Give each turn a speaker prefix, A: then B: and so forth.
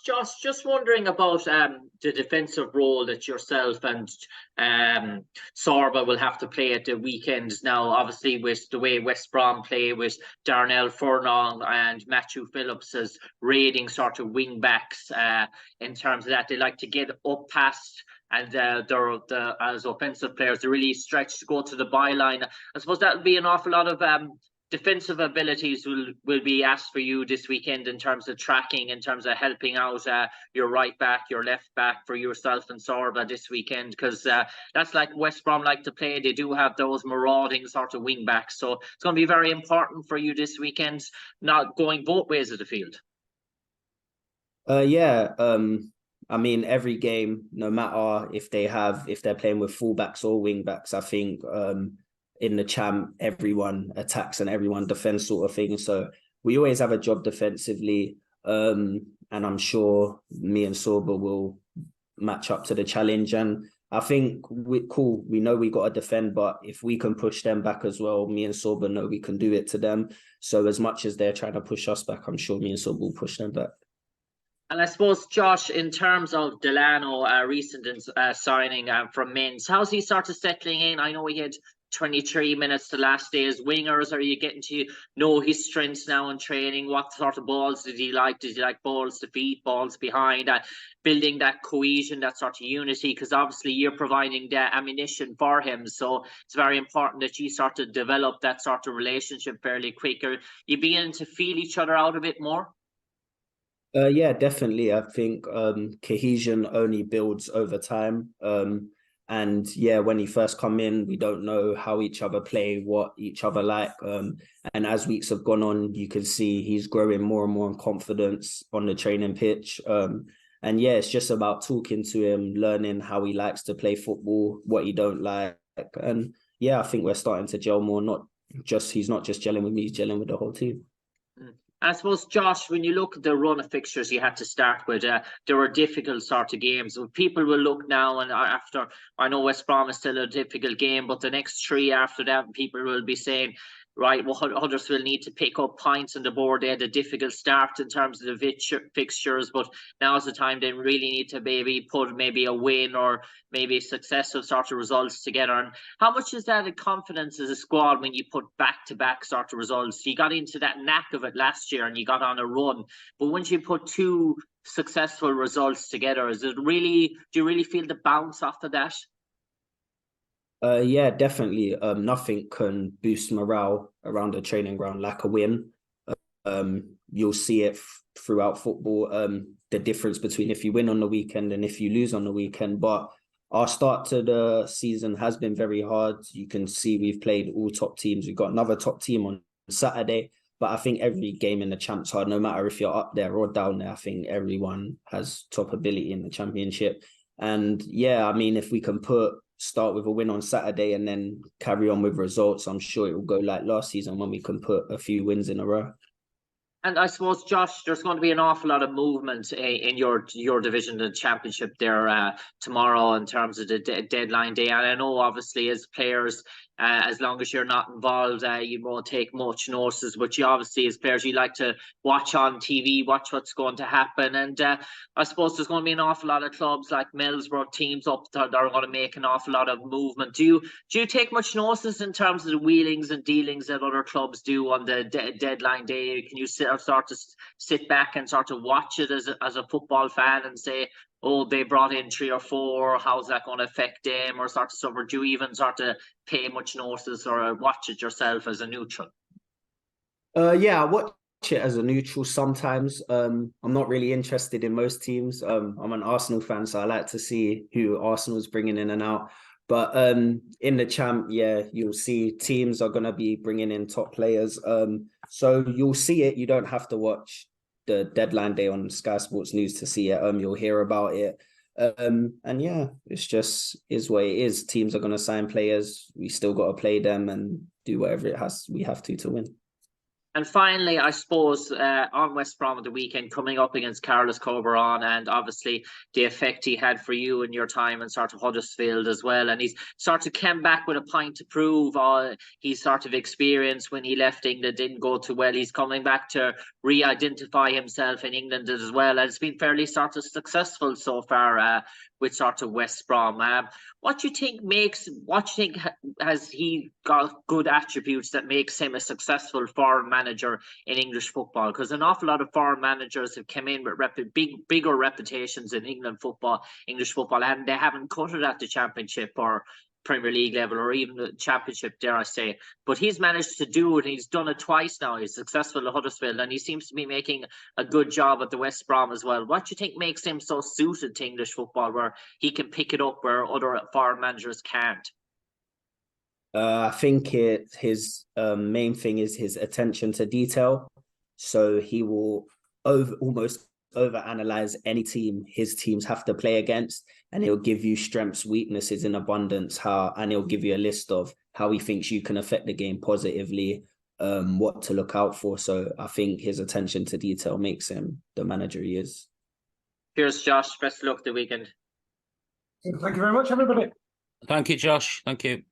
A: Josh, just wondering about the defensive role that yourself and Sorba will have to play at the weekends now. Obviously, with the way West Brom play with Darnell Furlong and Matthew Phillips as raiding sort of wing backs, in terms of that, they like to get up past. And as offensive players, they really stretch to go to the byline. I suppose that would be an awful lot of defensive abilities will be asked for you this weekend in terms of tracking, in terms of helping out your right back, your left back for yourself and Sorba this weekend, because that's like West Brom like to play. They do have those marauding sort of wing backs, so it's going to be very important for you this weekend, not going both ways of the field.
B: I mean, every game, no matter if they're playing with fullbacks or wing backs, I think in the champ, everyone attacks and everyone defends sort of thing. So we always have a job defensively. And I'm sure me and Sorba will match up to the challenge. And I think we know we got to defend, but if we can push them back as well, me and Sorba know we can do it to them. So as much as they're trying to push us back, I'm sure me and Sorba will push them back.
A: And I suppose, Josh, in terms of Delano, recent signing from Mainz, how's he started settling in? I know he had 23 minutes the last day as wingers. Are you getting to know his strengths now in training? What sort of balls did he like? Did he like balls to feet, balls behind? Building that cohesion, that sort of unity, because obviously you're providing the ammunition for him. So it's very important that you sort of develop that sort of relationship fairly quick. Are you beginning to feel each other out a bit more?
B: Yeah, definitely. I think cohesion only builds over time. And yeah, when he first come in, we don't know how each other play, what each other like. And as weeks have gone on, you can see he's growing more and more in confidence on the training pitch. And yeah, it's just about talking to him, learning how he likes to play football, what he don't like. And yeah, I think we're starting to gel more. He's not just gelling with me, he's gelling with the whole team.
A: I suppose, Josh, when you look at the run of fixtures you had to start with, there were difficult sort of games. People will look now, and after, I know West Brom is still a difficult game, but the next three after that, people will be saying, right, well, Huddersfield need to pick up points on the board. They had a difficult start in terms of the fixtures, but now's the time they really need to maybe put maybe a win or maybe successive sort of results together. And how much is that in confidence as a squad when you put back-to-back sort of results? You got into that knack of it last year and you got on a run, but once you put two successful results together, do you really feel the bounce after that?
B: Yeah, definitely. Nothing can boost morale around the training ground like a win. You'll see it throughout football. The difference between if you win on the weekend and if you lose on the weekend. But our start to the season has been very hard. You can see we've played all top teams. We've got another top team on Saturday. But I think every game in the Champ's hard, no matter if you're up there or down there. I think everyone has top ability in the Championship. And yeah, I mean, if we can start with a win on Saturday and then carry on with results, I'm sure it will go like last season when we can put a few wins in a row.
A: And I suppose, Josh, there's going to be an awful lot of movement in your division, the Championship there tomorrow in terms of the deadline day. And I know, obviously, as players, as long as you're not involved, you won't take much notice. But you obviously, as players, you like to watch on TV, watch what's going to happen. And I suppose there's going to be an awful lot of clubs like Middlesbrough, teams up that are going to make an awful lot of movement. Do you take much notice in terms of the wheelings and dealings that other clubs do on the deadline day? Can you sort of sit back and sort of watch it as a football fan and say, oh, they brought in 3 or 4, how's that going to affect them, or sort of stuff? Or do you even sort of pay much notice or watch it yourself as a neutral?
B: Yeah, I watch it as a neutral sometimes. I'm not really interested in most teams. I'm an Arsenal fan, so I like to see who Arsenal's bringing in and out. But in the Champ, yeah, you'll see teams are going to be bringing in top players. So you'll see it. You don't have to watch the deadline day on Sky Sports News to see it. You'll hear about it. And yeah, it's just is what it is. Teams are going to sign players. We still got to play them and do whatever we have to win.
A: And finally, I suppose, on West Brom at the weekend, coming up against Carlos Corberan, and obviously the effect he had for you in your time in sort of Huddersfield as well. And he's sort of came back with a point to prove. All his sort of experience when he left England didn't go too well. He's coming back to re-identify himself in England as well. And it's been fairly sort of successful so far with sort of West Brom. What do you think has he got good attributes that makes him a successful foreign manager in English football? Because an awful lot of foreign managers have come in with bigger reputations in English football, and they haven't cut it at the Championship or Premier League level or even the Championship, dare I say. But he's managed to do it. He's done it twice now. He's successful at Huddersfield, and he seems to be making a good job at the West Brom as well. What do you think makes him so suited to English football, where he can pick it up where other foreign managers can't?
B: I think his main thing is his attention to detail. So he will almost overanalyze any team his teams have to play against, and he'll give you strengths, weaknesses in abundance, and he'll give you a list of how he thinks you can affect the game positively, what to look out for. So I think his attention to detail makes him the manager he is.
A: Cheers, Josh. Best of luck the weekend.
C: Thank you very much, everybody.
D: Thank you, Josh. Thank you.